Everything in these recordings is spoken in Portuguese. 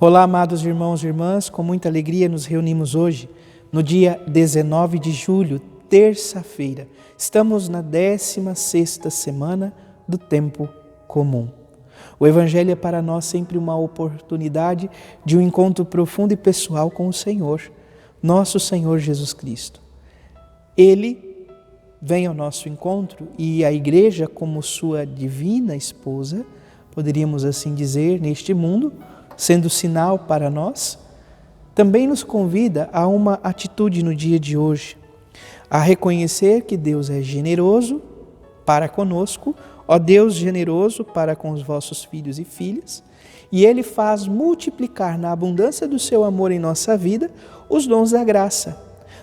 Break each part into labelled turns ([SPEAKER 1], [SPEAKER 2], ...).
[SPEAKER 1] Olá, amados irmãos e irmãs, com muita alegria nos reunimos hoje, no dia 19 de julho, terça-feira. Estamos na 16ª semana do tempo comum. O Evangelho é para nós sempre uma oportunidade de um encontro profundo e pessoal com o Senhor, nosso Senhor Jesus Cristo. Ele vem ao nosso encontro e a Igreja, como sua divina esposa, poderíamos assim dizer, neste mundo, sendo sinal para nós, também nos convida a uma atitude no dia de hoje, a reconhecer que Deus é generoso para conosco, ó Deus generoso para com os vossos filhos e filhas, e Ele faz multiplicar na abundância do seu amor em nossa vida os dons da graça,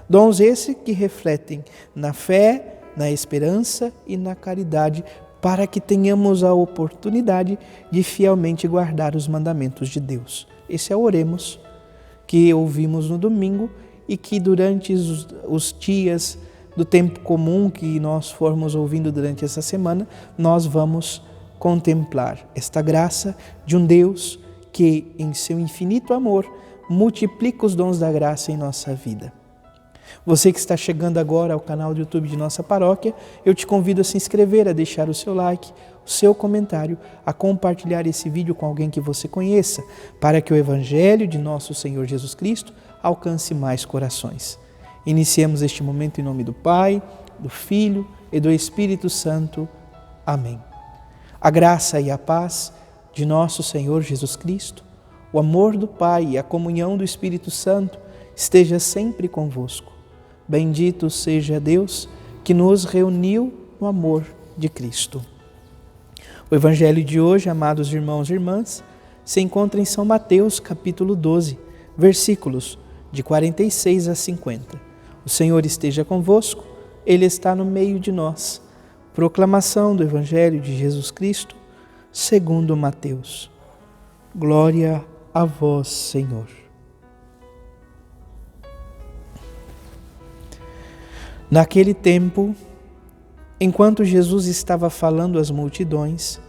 [SPEAKER 1] dons esses que refletem na fé, na esperança e na caridade, para que tenhamos a oportunidade de fielmente guardar os mandamentos de Deus. Esse é o Oremos que ouvimos no domingo e que durante os dias do tempo comum que nós formos ouvindo durante essa semana, nós vamos contemplar esta graça de um Deus que, em seu infinito amor, multiplica os dons da graça em nossa vida. Você que está chegando agora ao canal do YouTube de nossa paróquia, eu te convido a se inscrever, a deixar o seu like, o seu comentário, a compartilhar esse vídeo com alguém que você conheça, para que o Evangelho de nosso Senhor Jesus Cristo alcance mais corações. Iniciemos este momento em nome do Pai, do Filho e do Espírito Santo. Amém. A graça e a paz de nosso Senhor Jesus Cristo, o amor do Pai e a comunhão do Espírito Santo esteja sempre convosco. Bendito seja Deus que nos reuniu no amor de Cristo. O Evangelho de hoje, amados irmãos e irmãs, se encontra em São Mateus, capítulo 12, versículos de 46 a 50. O Senhor esteja convosco, Ele está no meio de nós. Proclamação do Evangelho de Jesus Cristo, segundo Mateus. Glória a vós, Senhor. Naquele tempo, enquanto Jesus estava falando às multidões,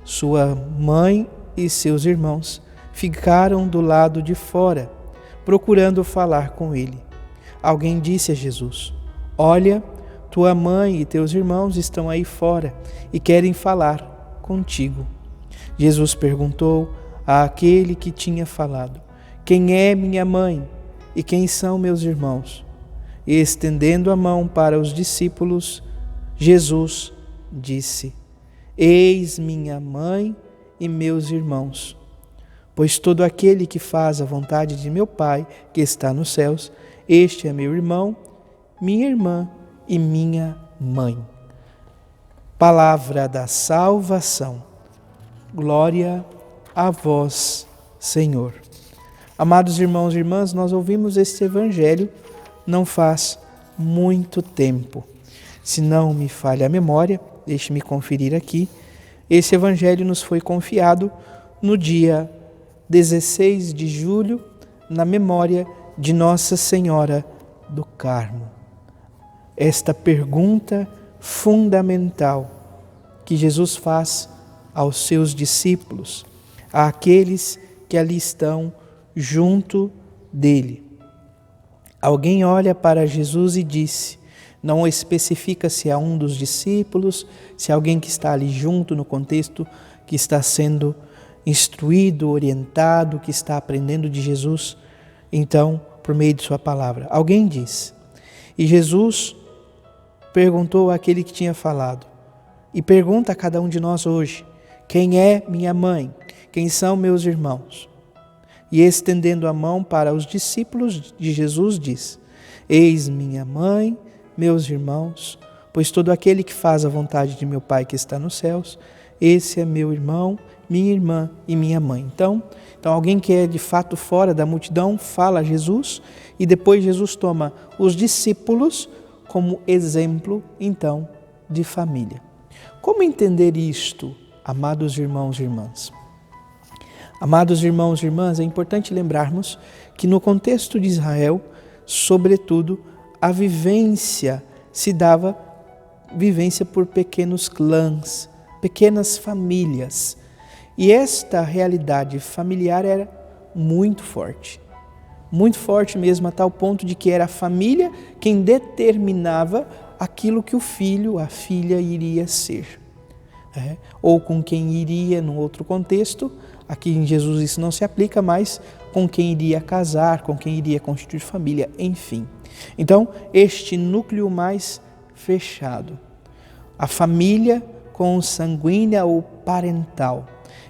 [SPEAKER 1] sua mãe e seus irmãos ficaram do lado de fora, procurando falar com ele. Alguém disse a Jesus: "Olha, tua mãe e teus irmãos estão aí fora e querem falar contigo." Jesus perguntou àquele que tinha falado: "Quem é minha mãe e quem são meus irmãos?" E estendendo a mão para os discípulos, Jesus disse: "Eis minha mãe e meus irmãos, pois todo aquele que faz a vontade de meu Pai, que está nos céus, este é meu irmão, minha irmã e minha mãe." Palavra da salvação. Glória a vós, Senhor. Amados irmãos e irmãs, nós ouvimos este Evangelho não faz muito tempo. Se não me falha a memória, deixe-me conferir aqui, esse Evangelho nos foi confiado no dia 16 de julho, na memória de Nossa Senhora do Carmo. Esta pergunta fundamental que Jesus faz aos seus discípulos, àqueles que ali estão junto dele. Alguém olha para Jesus e disse, não especifica se é um dos discípulos, se é alguém que está ali junto no contexto, que está sendo instruído, orientado, que está aprendendo de Jesus, então, por meio de sua palavra. Alguém diz. E Jesus perguntou àquele que tinha falado, e pergunta a cada um de nós hoje: quem é minha mãe? Quem são meus irmãos? E estendendo a mão para os discípulos de Jesus, diz: eis minha mãe, meus irmãos, pois todo aquele que faz a vontade de meu Pai que está nos céus, esse é meu irmão, minha irmã e minha mãe. Então alguém que é de fato fora da multidão fala a Jesus, e depois Jesus toma os discípulos como exemplo, então, de família. Como entender isto, amados irmãos e irmãs? Amados irmãos e irmãs, é importante lembrarmos que no contexto de Israel, sobretudo, a vivência se dava por pequenos clãs, pequenas famílias. E esta realidade familiar era muito forte mesmo, a tal ponto de que era a família quem determinava aquilo que o filho, a filha iria ser. Ou com quem iria, num outro contexto, aqui em Jesus isso não se aplica, mas com quem iria casar, com quem iria constituir família, enfim. Então, este núcleo mais fechado, a família consanguínea ou parental,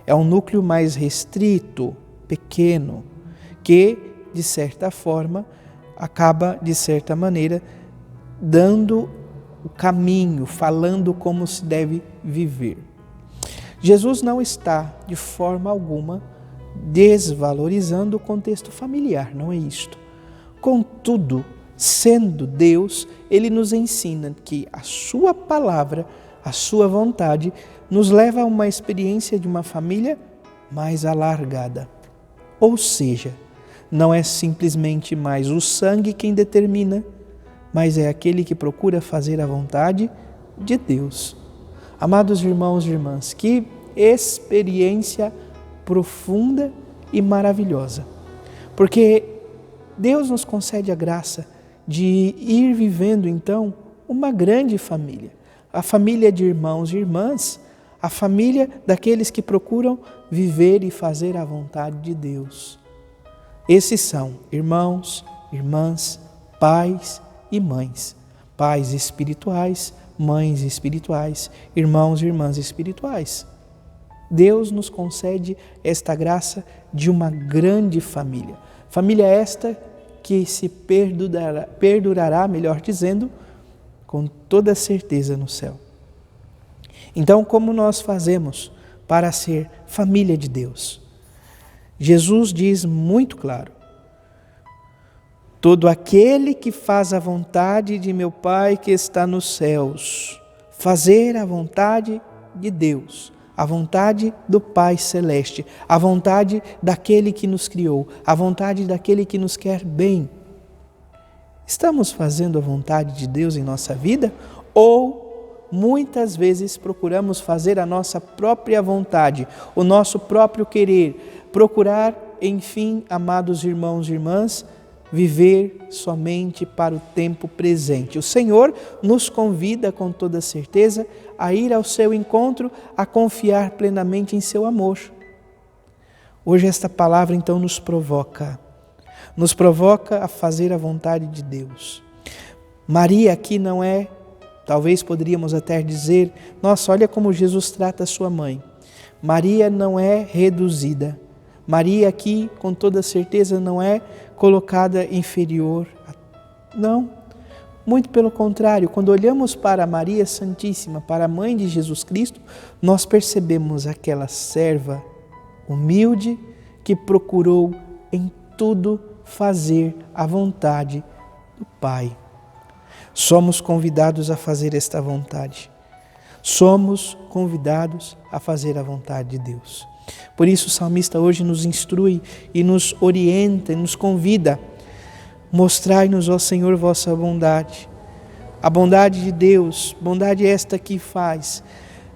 [SPEAKER 1] é um núcleo mais restrito, pequeno, que, de certa forma, acaba, de certa maneira, dando o caminho, falando como se deve viver. Jesus não está, de forma alguma, desvalorizando o contexto familiar, não é isto. Contudo, sendo Deus, Ele nos ensina que a sua palavra, a sua vontade, nos leva a uma experiência de uma família mais alargada. Ou seja, não é simplesmente mais o sangue quem determina, mas é aquele que procura fazer a vontade de Deus. Amados irmãos e irmãs, que experiência profunda e maravilhosa. Porque Deus nos concede a graça de ir vivendo, então, uma grande família. A família de irmãos e irmãs, a família daqueles que procuram viver e fazer a vontade de Deus. Esses são irmãos, irmãs, pais e mães. Pais espirituais, mães espirituais, irmãos e irmãs espirituais. Deus nos concede esta graça de uma grande família. Família esta que se perdurará, melhor dizendo, com toda certeza no céu. Então, como nós fazemos para ser família de Deus? Jesus diz muito claro: todo aquele que faz a vontade de meu Pai que está nos céus, fazer a vontade de Deus, a vontade do Pai Celeste, a vontade daquele que nos criou, a vontade daquele que nos quer bem. Estamos fazendo a vontade de Deus em nossa vida? Ou muitas vezes procuramos fazer a nossa própria vontade, o nosso próprio querer, procurar, enfim, amados irmãos e irmãs, viver somente para o tempo presente. O Senhor nos convida com toda certeza a ir ao seu encontro, a confiar plenamente em seu amor. Hoje esta palavra então nos provoca a fazer a vontade de Deus. Maria aqui não é, talvez poderíamos até dizer, nossa, olha como Jesus trata a sua mãe. Maria não é reduzida. Maria aqui, com toda certeza, não é colocada inferior. Não, muito pelo contrário. Quando olhamos para Maria Santíssima, para a mãe de Jesus Cristo, nós percebemos aquela serva humilde que procurou em tudo fazer a vontade do Pai. Somos convidados a fazer esta vontade. Somos convidados a fazer a vontade de Deus. Por isso o salmista hoje nos instrui e nos orienta e nos convida: mostrai-nos, ó Senhor, vossa bondade. A bondade de Deus, bondade esta que faz,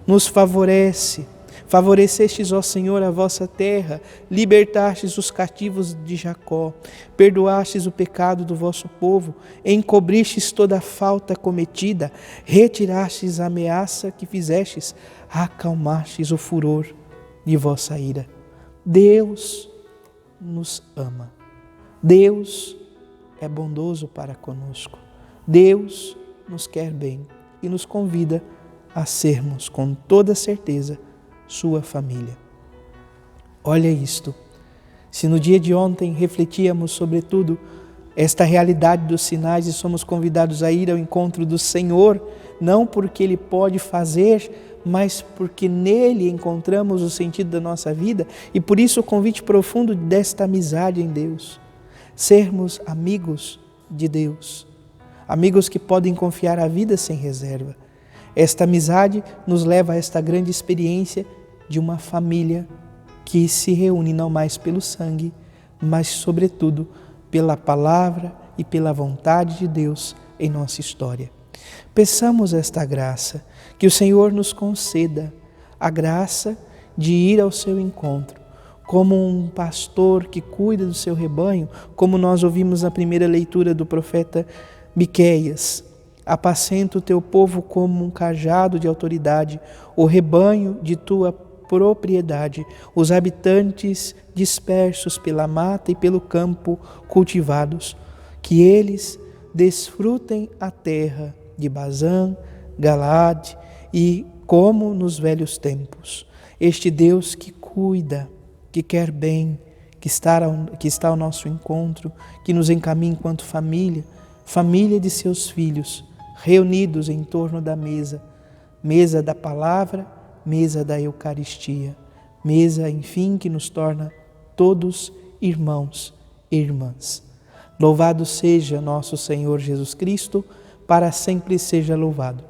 [SPEAKER 1] nos favorece. Favorecestes, ó Senhor, a vossa terra, libertastes os cativos de Jacó, perdoastes o pecado do vosso povo, encobristes toda a falta cometida, retirastes a ameaça que fizestes, acalmastes o furor de vossa ira. Deus nos ama. Deus é bondoso para conosco. Deus nos quer bem e nos convida a sermos, com toda certeza, sua família. Olha isto. Se no dia de ontem refletíamos sobretudo esta realidade dos sinais e somos convidados a ir ao encontro do Senhor, não porque Ele pode fazer, mas porque nele encontramos o sentido da nossa vida, e por isso o convite profundo desta amizade em Deus. Sermos amigos de Deus, amigos que podem confiar a vida sem reserva. Esta amizade nos leva a esta grande experiência de uma família que se reúne não mais pelo sangue, mas sobretudo pela palavra e pela vontade de Deus em nossa história. Peçamos esta graça, que o Senhor nos conceda a graça de ir ao seu encontro, como um pastor que cuida do seu rebanho, como nós ouvimos na primeira leitura do profeta Miqueias. Apacenta o teu povo como um cajado de autoridade, o rebanho de tua propriedade, os habitantes dispersos pela mata e pelo campo cultivados, que eles desfrutem a terra de Bazã, Galaade e como nos velhos tempos. Este Deus que cuida, que quer bem, que está ao nosso encontro, que nos encaminha enquanto família, família de seus filhos, reunidos em torno da mesa, mesa da palavra, mesa da Eucaristia, mesa, enfim, que nos torna todos irmãos e irmãs. Louvado seja nosso Senhor Jesus Cristo, para sempre seja louvado.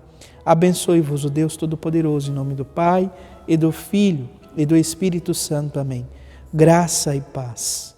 [SPEAKER 1] Abençoe-vos o Deus Todo-Poderoso, em nome do Pai, e do Filho, e do Espírito Santo. Amém. Graça e paz.